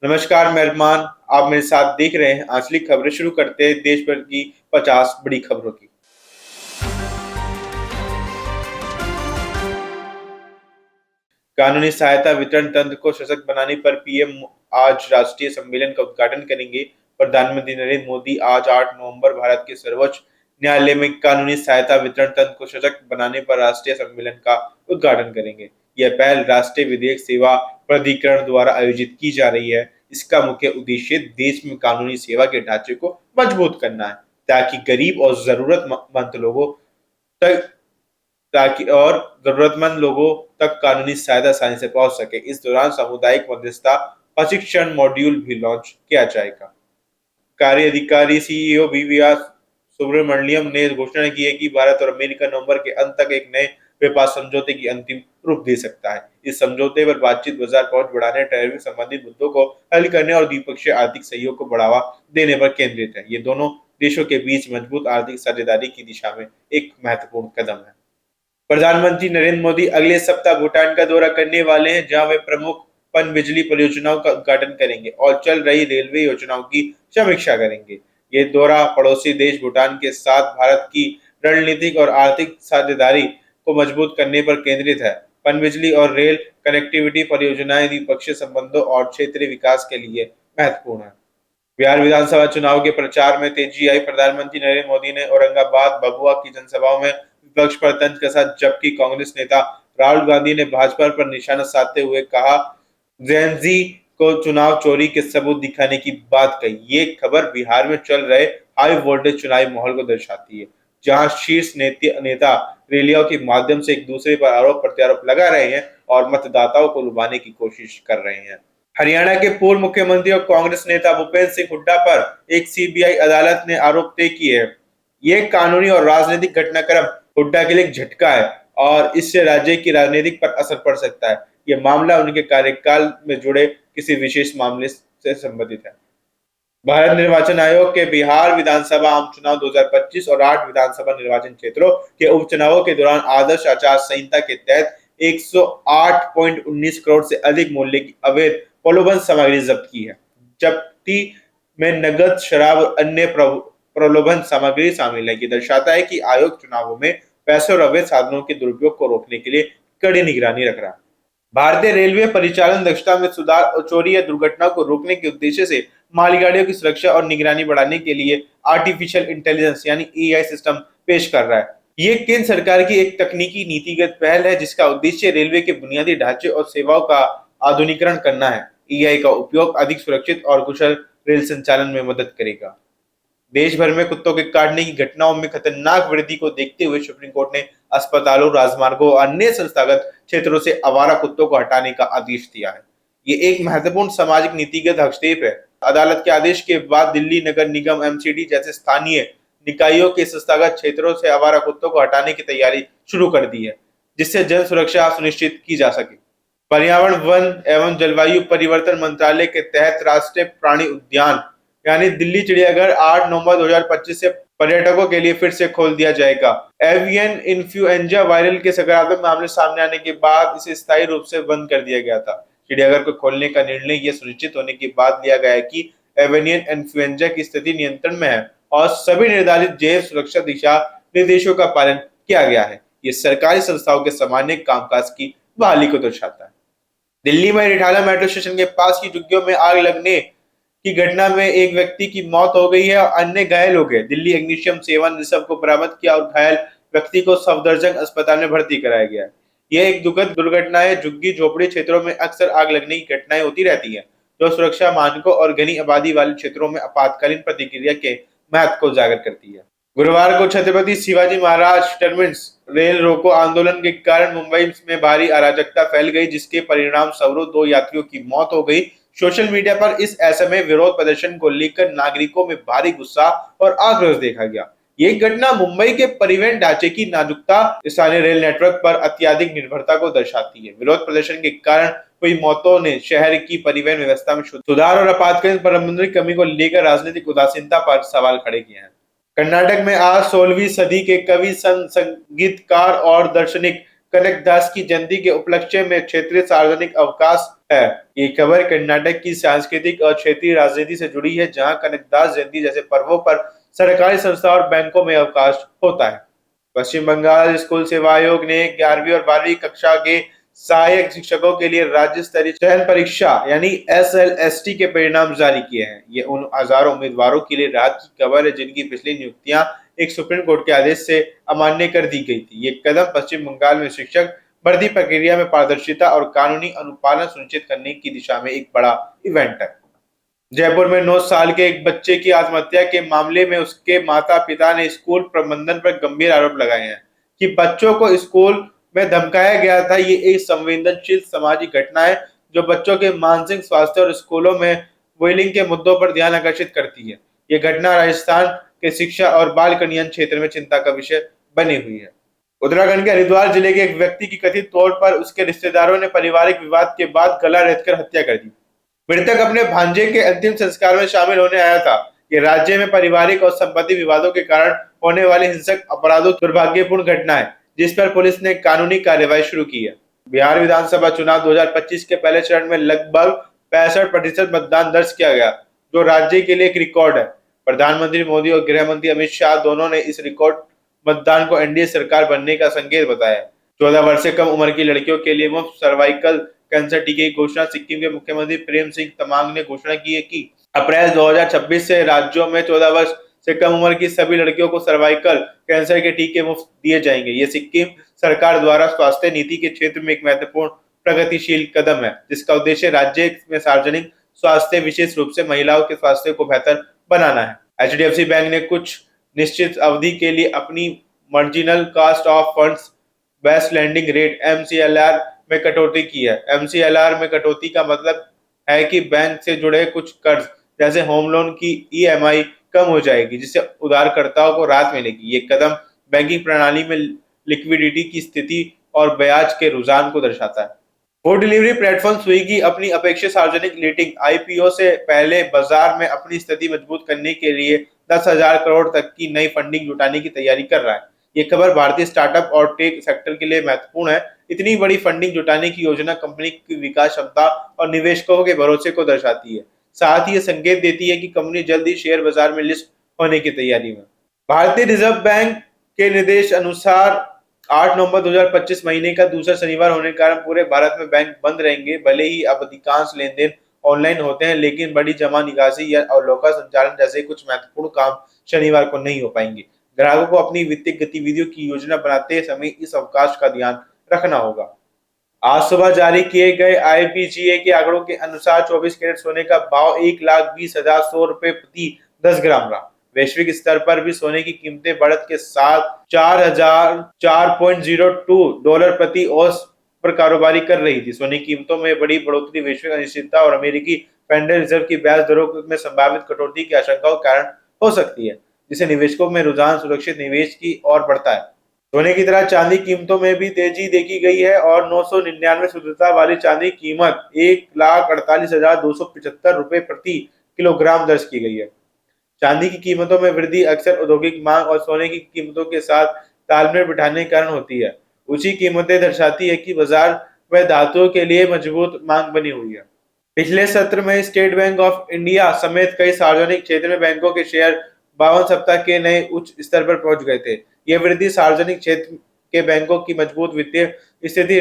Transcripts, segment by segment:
नमस्कार मेहमान, आप मेरे साथ देख रहे हैं आंचलिक खबरें। शुरू करते हैं देश भर की 50 बड़ी खबरों की। कानूनी सहायता वितरण तंत्र को सशक्त बनाने पर पीएम आज राष्ट्रीय सम्मेलन का उद्घाटन करेंगे। प्रधानमंत्री नरेंद्र मोदी आज 8 नवंबर भारत के सर्वोच्च न्यायालय में कानूनी सहायता वितरण तंत्र को सशक्त बनाने पर राष्ट्रीय सम्मेलन का उद्घाटन करेंगे। यह पहल राष्ट्रीय विधिक सेवा प्राधिकरण द्वारा आयोजित की जा रही है। इसका मुख्य उद्देश्य देश में कानूनी सेवा के ढांचे को मजबूत करना है, ताकि गरीब और जरूरतमंद लोगों तक कानूनी सहायता आसानी से पहुंच सके। इस दौरान सामुदायिक मध्यस्थता प्रशिक्षण मॉड्यूल भी लॉन्च किया जाएगा। कार्य अधिकारी सीईओ बीवीआर सुब्रमण्यम ने घोषणा की है कि भारत और अमेरिका नवंबर के अंत तक एक नए व्यापार समझौते की अंतिम रूप दे सकता है। इस समझौते पर बातचीत बाजार पहुंच बढ़ाने, टैरिफ संबंधित मुद्दों को हल करने और द्विपक्षीय आर्थिक सहयोग को बढ़ावा देने पर केंद्रित है। ये दोनों देशों के बीच मजबूत आर्थिक साझेदारी की दिशा में एक महत्वपूर्ण कदम है। प्रधानमंत्री नरेंद्र मोदी अगले सप्ताह भूटान का दौरा करने वाले हैं, जहां वे प्रमुख पनबिजली परियोजनाओं का उद्घाटन करेंगे और चल रही रेलवे योजनाओं की समीक्षा करेंगे। ये दौरा पड़ोसी देश भूटान के साथ भारत की रणनीतिक और आर्थिक साझेदारी को मजबूत करने पर केंद्रित है। पनबिजली और रेल कनेक्टिविटी परियोजनाएं द्विपक्षीय संबंधों और क्षेत्रीय विकास के लिए महत्वपूर्ण है। बिहार विधानसभा चुनाव के प्रचार में तेजी आई। प्रधानमंत्री नरेंद्र मोदी ने औरंगाबाद, भभुआ की जनसभाओं में विपक्ष पर तंज कसा, जबकि कांग्रेस नेता राहुल गांधी ने भाजपा पर निशाना साधते हुए कहा, जेएनजी को चुनाव चोरी के सबूत दिखाने की बात कही। ये खबर बिहार में चल रहे हाई वोल्टेज चुनावी माहौल को दर्शाती है, जहां शीर्ष नेता रैलियों के माध्यम से एक दूसरे पर आरोप प्रत्यारोप लगा रहे हैं और मतदाताओं को लुभाने की कोशिश कर रहे हैं। हरियाणा के पूर्व मुख्यमंत्री और कांग्रेस नेता भूपेंद्र सिंह हुड्डा पर एक सीबीआई अदालत ने आरोप तय किए हैं। ये कानूनी और राजनीतिक घटनाक्रम हुड्डा के लिए एक झटका है और इससे राज्य की राजनीतिक पर असर पड़ सकता है। यह मामला उनके कार्यकाल में जुड़े किसी विशेष मामले से संबंधित है। भारत निर्वाचन आयोग के बिहार विधानसभा आम चुनाव 2025 और 8 विधानसभा निर्वाचन क्षेत्रों के उपचुनावों के दौरान आदर्श आचार संहिता के तहत 108.19 करोड़ से अधिक मूल्य की अवैध प्रलोभन सामग्री जब्त की है। जब्ती में नगद, शराब और अन्य प्रलोभन सामग्री शामिल है। ये दर्शाता है कि आयोग चुनावों में पैसे और अवैध साधनों के दुरुपयोग को रोकने के लिए कड़ी निगरानी रख रहा है। भारतीय रेलवे परिचालन दक्षता में सुधार और चोरी या दुर्घटनाओं को रोकने के उद्देश्य से मालगाड़ियों की सुरक्षा और निगरानी बढ़ाने के लिए आर्टिफिशियल इंटेलिजेंस यानी एआई सिस्टम पेश कर रहा है। ये केंद्र सरकार की एक तकनीकी नीतिगत पहल है, जिसका उद्देश्य रेलवे के बुनियादी ढांचे और सेवाओं का आधुनिकीकरण करना है। एआई का उपयोग अधिक सुरक्षित और कुशल रेल संचालन में मदद करेगा। देश भर में कुत्तों के काटने की घटनाओं में खतरनाक वृद्धि को देखते हुए सुप्रीम कोर्ट ने अस्पतालों, राजमार्गों और अन्य संस्थागत क्षेत्रों से आवारा कुत्तों को हटाने का आदेश दिया है। ये एक महत्वपूर्ण सामाजिक नीतिगत हस्तक्षेप है। अदालत के आदेश के बाद दिल्ली नगर निगम, एमसीडी जैसे स्थानीय निकायों के संस्थागत क्षेत्रों से आवारा कुत्तों को हटाने की तैयारी शुरू कर दी है, जिससे जन सुरक्षा सुनिश्चित की जा सके। पर्यावरण, वन एवं जलवायु परिवर्तन मंत्रालय के तहत राष्ट्रीय प्राणी उद्यान यानी दिल्ली चिड़ियाघर 8 नवंबर 2025 से पर्यटकों के लिए फिर से खोल दिया जाएगा। एवियन इन्फ्लुएंजा वायरस के सकारात्मक मामले सामने आने के बाद इसे स्थायी रूप से बंद कर दिया गया था। चिड़ियाघर को खोलने का निर्णय यह सुनिश्चित होने के बाद लिया गया है कि एवियन इन्फ्लुएंजा की स्थिति नियंत्रण में है और सभी निर्धारित जैव सुरक्षा दिशा निर्देशों का पालन किया गया है। ये सरकारी संस्थाओं के सामान्य कामकाज की बहाली को दर्शाता है। दिल्ली में रिठाला मेट्रो स्टेशन के पास की झुग्गियों में आग लगने की घटना में एक व्यक्ति की मौत हो गई है और अन्य घायल हो गए। दिल्ली अग्निशम सेवा ने शव को बरामद किया और घायल व्यक्ति को सफदरजंग अस्पताल में भर्ती कराया गया। यह एक दुखद दुर्घटना है। झुग्गी झोपड़ी क्षेत्रों में अक्सर आग लगने की घटनाएं होती रहती हैं, जो सुरक्षा मानकों और घनी आबादी वाले क्षेत्रों में आपातकालीन प्रतिक्रिया के महत्व को उजागर करती है। गुरुवार को छत्रपति शिवाजी महाराज टर्मिनस रेल रोको आंदोलन के कारण मुंबई में भारी अराजकता फैल गई, जिसके परिणाम स्वरूप 2 यात्रियों की मौत हो गई। सोशल मीडिया पर इस असमय विरोध प्रदर्शन को लेकर नागरिकों में भारी गुस्सा और आक्रोश देखा गया। ये घटना मुंबई के परिवहन ढांचे की नाजुकता, स्थानीय रेल नेटवर्क पर अत्यधिक निर्भरता को दर्शाती है। विरोध प्रदर्शन के कारण हुई मौतों ने शहर की परिवहन व्यवस्था में सुधार और आपातकालीन प्रबंधन की कमी को लेकर राजनीतिक उदासीनता पर सवाल खड़े किए हैं। कर्नाटक में आज 16वीं सदी के कवि, संगीतकार और दार्शनिक कनक दास की जयंती के उपलक्ष्य में क्षेत्रीय सार्वजनिक अवकाश है। ये खबर कर्नाटक की सांस्कृतिक और क्षेत्रीय राजनीति से जुड़ी है, जहां कनकदास जयंती जैसे पर्वों पर सरकारी संस्था और बैंकों में अवकाश होता है। पश्चिम बंगाल स्कूल सेवा आयोग ने 11वीं और 12वीं कक्षा के सहायक शिक्षकों के लिए राज्य स्तरीय चयन परीक्षा यानी SLST के परिणाम जारी किए हैं। ये उन हजारों उम्मीदवारों के लिए राहत की खबर है जिनकी पिछली नियुक्तियां एक सुप्रीम कोर्ट के आदेश से अमान्य कर दी गई थी। ये कदम पश्चिम बंगाल में शिक्षक भर्ती प्रक्रिया में पारदर्शिता और कानूनी अनुपालन सुनिश्चित करने की दिशा में एक बड़ा इवेंट है। जयपुर में 9 साल के एक बच्चे की आत्महत्या के मामले में उसके माता पिता ने स्कूल प्रबंधन पर गंभीर आरोप लगाए हैं कि बच्चों को स्कूल में धमकाया गया था। ये एक संवेदनशील सामाजिक घटना है जो बच्चों के मानसिक स्वास्थ्य और स्कूलों में बुलिंग के मुद्दों पर ध्यान आकर्षित करती है। ये घटना राजस्थान के शिक्षा और बाल कल्याण क्षेत्र में चिंता का विषय बनी हुई है। उत्तराखंड के हरिद्वार जिले के एक व्यक्ति की कथित तौर पर उसके रिश्तेदारों ने पारिवारिक विवाद के बाद गला रेतकर हत्या कर दी। मृतक अपने भांजे के अंतिम संस्कार में शामिल होने आया था। ये राज्य में पारिवारिक और संपत्ति विवादों के कारण होने वाले हिंसक अपराधों दुर्भाग्यपूर्ण घटना है, जिस पर पुलिस ने कानूनी कार्रवाई शुरू की है। बिहार विधानसभा चुनाव 2025 के पहले चरण में लगभग 65% मतदान दर्ज किया गया, जो राज्य के लिए एक रिकॉर्ड है। प्रधानमंत्री मोदी और गृह मंत्री अमित शाह दोनों ने इस रिकॉर्ड मतदान को एनडीए सरकार बनने का संकेत बताया। 14 वर्ष से कम उम्र की लड़कियों के लिए मुफ्त सर्वाइकल कैंसर टीके की घोषणा सिक्किम के मुख्यमंत्री प्रेम सिंह तमांग ने घोषणा की है कि अप्रैल 2026 से राज्यों में 14 वर्ष से कम उम्र की सभी लड़कियों को सर्वाइकल कैंसर के टीके मुफ्त दिए जाएंगे। ये सिक्किम सरकार द्वारा स्वास्थ्य नीति के क्षेत्र में एक महत्वपूर्ण प्रगतिशील कदम है, जिसका उद्देश्य राज्य में सार्वजनिक स्वास्थ्य, विशेष रूप से महिलाओं के स्वास्थ्य को बेहतर बनाना है। HDFC बैंक ने कुछ निश्चित अवधि के लिए अपनी marginal cost of funds based lending rate MCLR में कटौती की है। MCLR में कटौती का मतलब है कि बैंक से जुड़े कुछ कर्ज जैसे होम लोन की EMI कम हो जाएगी, जिससे उधारकर्ताओं को राहत मिलेगी। ये कदम बैंकिंग प्रणाली में लिक्विडिटी की स्थिति और ब्याज के रुझान को दर्शाता है। फूड डिलीवरी प्लेटफॉर्म स्विगी अपनी अपेक्षित सार्वजनिक रेटिंग IPO से पहले बाजार में अपनी स्थिति मजबूत करने के लिए 10,000 करोड़ तक की नई फंडिंग जुटाने की तैयारी कर रहा है। ये खबर भारतीय स्टार्टअप और टेक सेक्टर के लिए महत्वपूर्ण है। इतनी बड़ी फंडिंग जुटाने की योजना कंपनी की विकास क्षमता और निवेशकों के भरोसे को दर्शाती है। साथ ही ये संकेत देती है कि कंपनी जल्द ही शेयर बाजार में लिस्ट होने की तैयारी में। भारतीय रिजर्व बैंक के निर्देश अनुसार 8 नवंबर 2025 महीने का दूसरा शनिवार होने के कारण पूरे भारत में बैंक बंद रहेंगे। भले ही अब अधिकांश लेन देन ऑनलाइन होते हैं, लेकिन बड़ी जमा निकासी या अवलोकन संचालन जैसे कुछ महत्वपूर्ण काम शनिवार को नहीं हो पाएंगे। ग्राहकों को अपनी वित्तीय गतिविधियों की योजना बनाते समय इस अवकाश का ध्यान रखना होगा। आज सुबह जारी किए गए IPCA के आंकड़ों के अनुसार 24 कैरेट सोने का भाव 1,20,100 रुपए प्रति 10 ग्राम रहा। वैश्विक स्तर पर भी सोने की कीमतें बढ़त के साथ 4,004.02 डॉलर प्रति औंस पर कारोबारी कर रही थी। सोने की कीमतों में बड़ी बढ़ोतरी वैश्विक अनिश्चितता और अमेरिकी फेडरल रिजर्व की ब्याज दरों में संभावित कटौती की आशंकाओं के कारण हो सकती है, जिससे निवेशकों में रुझान सुरक्षित निवेश की ओर बढ़ता है। सोने की तरह चांदी कीमतों में भी तेजी देखी गई है और 999 शुद्धता वाली चांदी की कीमत 1,48,275 रुपए प्रति किलोग्राम दर्ज की गई है। चांदी की कीमतों में वृद्धि अक्सर औद्योगिक मांग और सोने की कीमतों के साथ तालमेल बिठाने के कारण होती है। ऊंची कीमतें दर्शाती है कि बाजार में धातुओं के लिए मजबूत मांग बनी हुई है। पिछले सत्र में स्टेट बैंक ऑफ इंडिया समेत कई सार्वजनिक क्षेत्र में बैंकों के शेयर 52 सप्ताह के नए उच्च स्तर पर पहुंच गए थे। यह वृद्धि सार्वजनिक क्षेत्र के बैंकों की मजबूत वित्तीय स्थिति,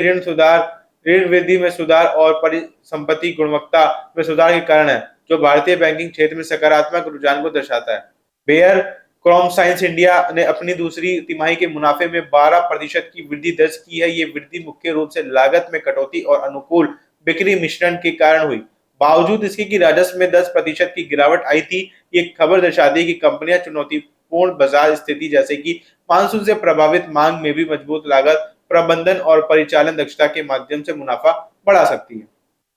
ऋण वृद्धि में सुधार और परिसंपत्ति गुणवत्ता में सुधार के कारण है, जो भारतीय बैंकिंग क्षेत्र में सकारात्मक रुझान को दर्शाता है। बेयर क्रॉमसाइंस इंडिया ने अपनी दूसरी तिमाही के मुनाफे में 12% की वृद्धि दर्ज की है। ये वृद्धि मुख्य रूप से लागत में कटौती और अनुकूल बिक्री मिश्रण के कारण हुई। बावजूद इसके कि राजस्व में 10% की गिरावट आई थी। ये खबर दर्शाती है कि कंपनियां चुनौतीपूर्ण बाजार स्थिति जैसे कि मानसून से प्रभावित मांग में भी मजबूत लागत प्रबंधन और परिचालन दक्षता के माध्यम से मुनाफा बढ़ा सकती है।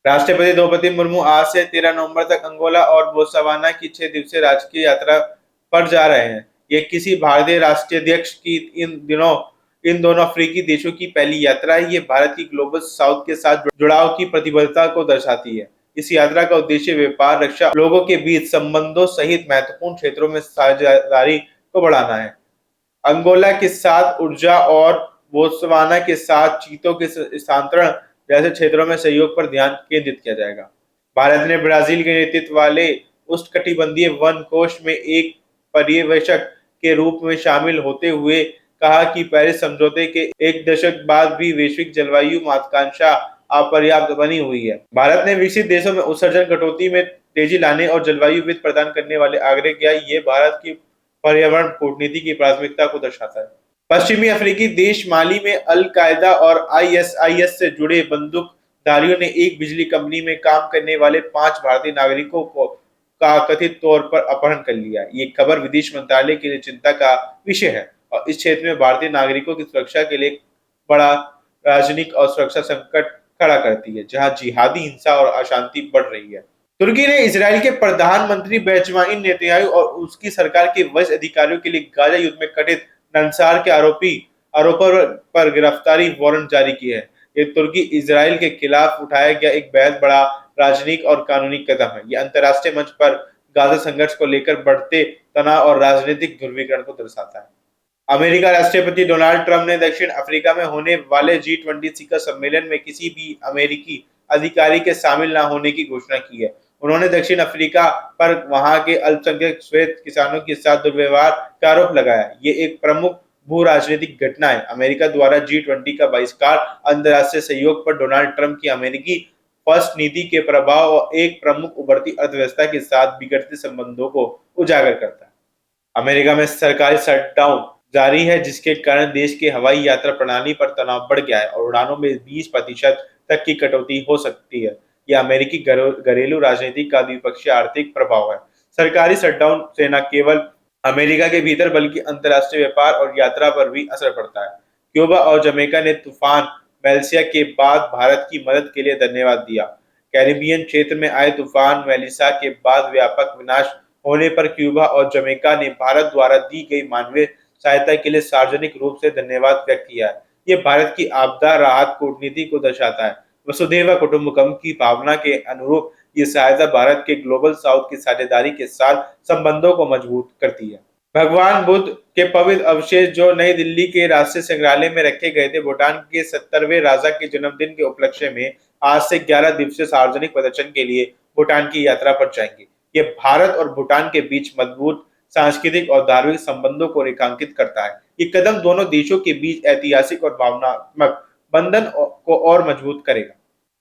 राष्ट्रपति द्रौपदी मुर्मू आज से 13 नवंबर तक अंगोला और बोत्सवाना की 6 दिवसीय राजकीय यात्रा पर जा रहे हैं। ये किसी भारतीय राष्ट्राध्यक्ष की इन दोनों अफ्रीकी देशों की पहली यात्रा है। ये भारत की ग्लोबल साउथ के साथ जुड़ाव की प्रतिबद्धता को दर्शाती है। इस यात्रा का उद्देश्य व्यापार, रक्षा, लोगों के बीच संबंधों सहित महत्वपूर्ण क्षेत्रों में साझेदारी को बढ़ाना है। अंगोला के साथ ऊर्जा और बोत्सवाना के साथ चीतों के स्थानांतरण जैसे क्षेत्रों में सहयोग पर ध्यान केंद्रित किया जाएगा। भारत ने ब्राजील के नेतृत्व वाले उष्णकटिबंधीय वन कोष में एक पर्यवेक्षक के रूप में शामिल होते हुए कहा कि पेरिस समझौते के एक दशक बाद भी वैश्विक जलवायु महत्वाकांक्षा अपर्याप्त बनी हुई है। भारत ने विकसित देशों में उत्सर्जन कटौती में तेजी लाने और जलवायु वित्त प्रदान करने वाले आग्रह किया। ये भारत की पर्यावरण कूटनीति की प्राथमिकता को दर्शाता है। पश्चिमी अफ्रीकी देश माली में अल कायदा और आईएसआईएस से जुड़े बंदूकधारियों ने एक बिजली कंपनी में काम करने वाले 5 भारतीय नागरिकों को का कथित तौर पर अपहरण कर लिया। ये खबर विदेश मंत्रालय के लिए चिंता का विषय है और इस क्षेत्र में भारतीय नागरिकों की सुरक्षा के लिए बड़ा राजनीतिक और सुरक्षा संकट खड़ा करती है, जहां जिहादी हिंसा और अशांति बढ़ रही है। तुर्की ने इसराइल के प्रधानमंत्री बेंजामिन नेतन्याहू और उसकी सरकार के वरिष्ठ अधिकारियों के लिए गाजा युद्ध में कथित नरसंहार के आरोपों पर गिरफ्तारी वारंट जारी किए हैं। ये तुर्की इजराइल के खिलाफ उठाया गया एक बेहद बड़ा राजनीतिक और कानूनी कदम है। यह अंतर्राष्ट्रीय मंच पर गाजा संघर्ष को लेकर बढ़ते तनाव और राजनीतिक ध्रुवीकरण को दर्शाता है। अमेरिका राष्ट्रपति डोनाल्ड ट्रंप ने दक्षिण अफ्रीका में होने वाले G20 शिखर सम्मेलन में किसी भी अमेरिकी अधिकारी के शामिल न होने की घोषणा की है। उन्होंने दक्षिण अफ्रीका पर वहां के अल्पसंख्यक श्वेत किसानों के साथ दुर्व्यवहार का आरोप लगाया। ये एक प्रमुख भू राजनीतिक घटना है। अमेरिका द्वारा G20 का बहिष्कार अंतर्राष्ट्रीय सहयोग पर डोनाल्ड ट्रंप की अमेरिकी फर्स्ट नीति के प्रभाव और एक प्रमुख उभरती अर्थव्यवस्था के साथ बिगड़ते संबंधों को उजागर करता है। अमेरिका में सरकारी शटडाउन जारी है, जिसके कारण देश के हवाई यात्रा प्रणाली पर तनाव बढ़ गया है और उड़ानों में 20% तक की कटौती हो सकती है। यह अमेरिकी घरेलू राजनीति का द्विपक्षीय आर्थिक प्रभाव है। सरकारी शटडाउन से न केवल अमेरिका के भीतर बल्कि अंतर्राष्ट्रीय व्यापार और यात्रा पर भी असर पड़ता है। क्यूबा और जमैका ने तूफान मेलिसा के बाद भारत की मदद के लिए धन्यवाद दिया। कैरिबियन क्षेत्र में आए तूफान मेलिसा के बाद व्यापक विनाश होने पर क्यूबा और जमैका ने भारत द्वारा दी गई मानवीय सहायता के लिए सार्वजनिक रूप से धन्यवाद व्यक्त किया है। ये भारत की आपदा राहत कूटनीति को दर्शाता है। वसुधैव कुटुंबकम की भावना के अनुरूप ये सहायता भारत के ग्लोबल साउथ की साझेदारी के साथ संबंधों को मजबूत करती है। भगवान बुद्ध के पवित्र अवशेष जो नई दिल्ली के राष्ट्रीय संग्रहालय में रखे गए थे, भूटान के 70वें राजा के जन्मदिन के उपलक्ष्य में आज से 11 दिवसीय सार्वजनिक प्रदर्शन के लिए भूटान की यात्रा पर जाएंगे। ये भारत और भूटान के बीच मजबूत सांस्कृतिक और धार्मिक संबंधों को रेखांकित करता है। ये कदम दोनों देशों के बीच ऐतिहासिक और भावनात्मक बंधन को और मजबूत करेगा।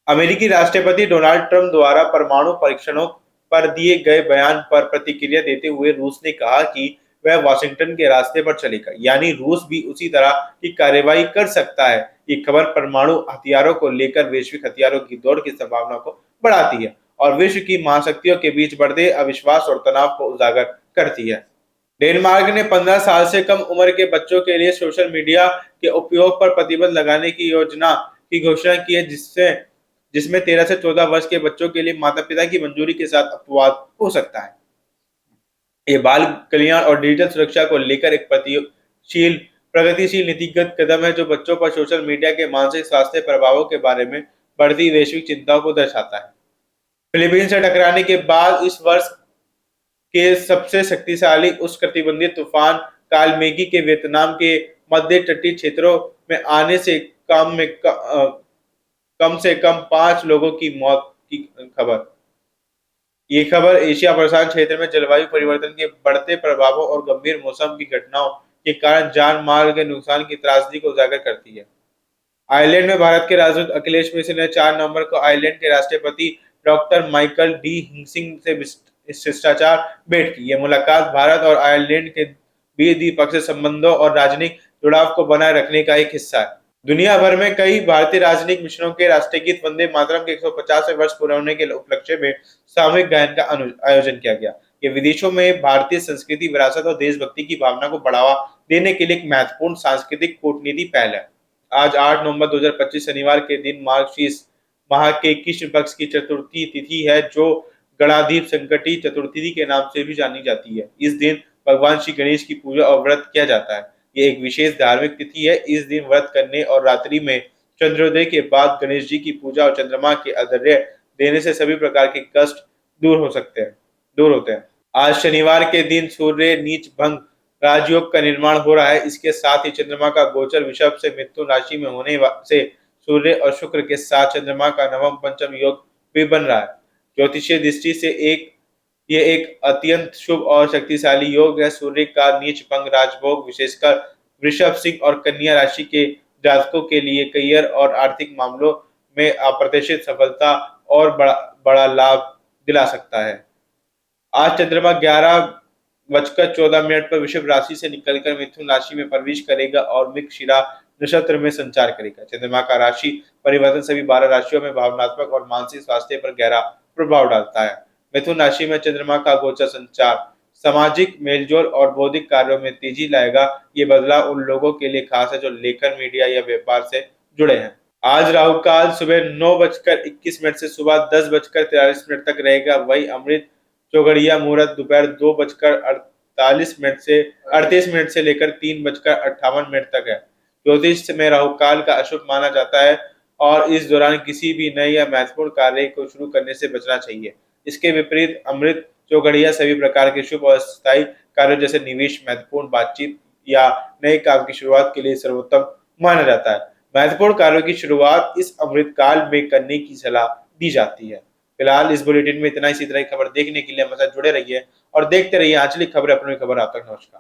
अमेरिकी राष्ट्रपति डोनाल्ड ट्रंप द्वारा परमाणु परीक्षणों पर दिए गए बयान पर प्रतिक्रिया देते हुए रूस ने कहा कि वह वाशिंगटन के रास्ते पर चलेगा, यानी रूस भी उसी तरह की कार्रवाई कर सकता है। ये खबर परमाणु हथियारों को लेकर वैश्विक हथियारों की दौड़ की संभावना को बढ़ाती है और विश्व की महाशक्तियों के बीच बढ़ते अविश्वास और तनाव को उजागर करती है। डेनमार्क ने 15 साल से कम उम्र के बच्चों के लिए सोशल मीडिया के उपयोग पर प्रतिबंध लगाने की योजना की घोषणा की है, जिसमें 13 से 14 वर्ष के बच्चों के लिए माता-पिता की मंजूरी के साथ अपवाद हो सकता है। ये बाल कल्याण और डिजिटल सुरक्षा को लेकर एक प्रगतिशील नीतिगत कदम है, जो बच्चों पर सोशल मीडिया के मानसिक स्वास्थ्य प्रभावों के बारे में बढ़ती वैश्विक चिंताओं को दर्शाता है। फिलीपींस से टकराने के बाद इस वर्ष के सबसे शक्तिशाली उष्णकटिबंधीय तूफान कालमेगी के वियतनाम के मध्य तटीय क्षेत्रों में आने से कम से कम 5 लोगों की मौत की खबर। ये खबर एशिया प्रशांत क्षेत्र में जलवायु परिवर्तन के बढ़ते प्रभावों और गंभीर मौसम की घटनाओं के कारण जान माल के नुकसान की त्रासदी को उजागर करती है। आयरलैंड में भारत के राजदूत अखिलेश मिश्र ने 4 नवंबर को आयरलैंड के राष्ट्रपति डॉक्टर माइकल डी हिंसिंग से शिष्टाचार भेंट की। यह मुलाकात भारत और आयरलैंड के बीच द्विपक्षीय संबंधों और राजनीतिक जुड़ाव को बनाए रखने का एक हिस्सा है। दुनिया भर में कई भारतीय राजनीतिक मिशनों के राष्ट्रीय गीत वंदे मातरम के 150वें वर्ष पूरे होने के उपलक्ष्य में सामूहिक गायन का आयोजन किया गया। ये विदेशों में भारतीय संस्कृति, विरासत और देशभक्ति की भावना को बढ़ावा देने के लिए एक महत्वपूर्ण सांस्कृतिक कूटनीति पहल है। आज 8 नवंबर 2025 शनिवार के दिन मार्गशीर्ष माह के कृष्ण पक्ष की चतुर्थी तिथि है, जो गणाधीप संकटी चतुर्थी के नाम से भी जानी जाती है। इस दिन भगवान श्री गणेश की पूजा और व्रत किया जाता है। ये एक विशेष धार्मिक तिथि है। इस दिन व्रत करने और रात्रि में चंद्रोदय के बाद गणेश जी की पूजा और चंद्रमा के अर्घ्य देने से सभी प्रकार के कष्ट दूर होते हैं। आज शनिवार के दिन सूर्य नीच भंग राजयोग का निर्माण हो रहा है। इसके साथ ही चंद्रमा का गोचर वृषभ से मिथुन राशि में होने से सूर्य और शुक्र के साथ चंद्रमा का नवम पंचम योग भी बन रहा है। ज्योतिषीय दृष्टि से ये एक अत्यंत शुभ और शक्तिशाली योग है। सूर्य का नीच भंग राजभोग विशेषकर वृषभ, सिंह और कन्या राशि के जातकों के लिए करियर और आर्थिक मामलों में अप्रत्याशित सफलता और बड़ा लाभ दिला सकता है। आज चंद्रमा 11:14 पर वृषभ राशि से निकलकर मिथुन राशि में प्रवेश करेगा और मृगशिरा नक्षत्र में संचार करेगा। चंद्रमा का राशि परिवर्तन सभी 12 राशियों में भावनात्मक और मानसिक स्वास्थ्य पर गहरा प्रभाव डालता है। मिथुन राशि में चंद्रमा का गोचर संचार सामाजिक मेलजोल और बौद्धिक कार्यों में तेजी लाएगा। ये बदलाव उन लोगों के लिए खास है जो लेखन, मीडिया या व्यापार से जुड़े हैं। आज राहु काल सुबह 9:21 से सुबह 10:43 तक रहेगा। वही अमृत चौगड़िया मुहूर्त दोपहर 2:48 से 38 से लेकर 3:58 तक है। ज्योतिष में राहु काल का अशुभ माना जाता है और इस दौरान किसी भी नए या महत्वपूर्ण कार्य को शुरू करने से बचना चाहिए। इसके विपरीत अमृत चौगड़िया सभी प्रकार के शुभ और स्थायी कार्यों जैसे निवेश, महत्वपूर्ण बातचीत या नए काम की शुरुआत के लिए सर्वोत्तम माना जाता है। महत्वपूर्ण कार्यों की शुरुआत इस अमृत काल में करने की सलाह दी जाती है। फिलहाल इस बुलेटिन में इतना ही। इसी तरह की खबर देखने के लिए हमारे साथ जुड़े रहिए और देखते रहिए आंचलिक खबर, अपनी खबर। आप तक नमस्कार।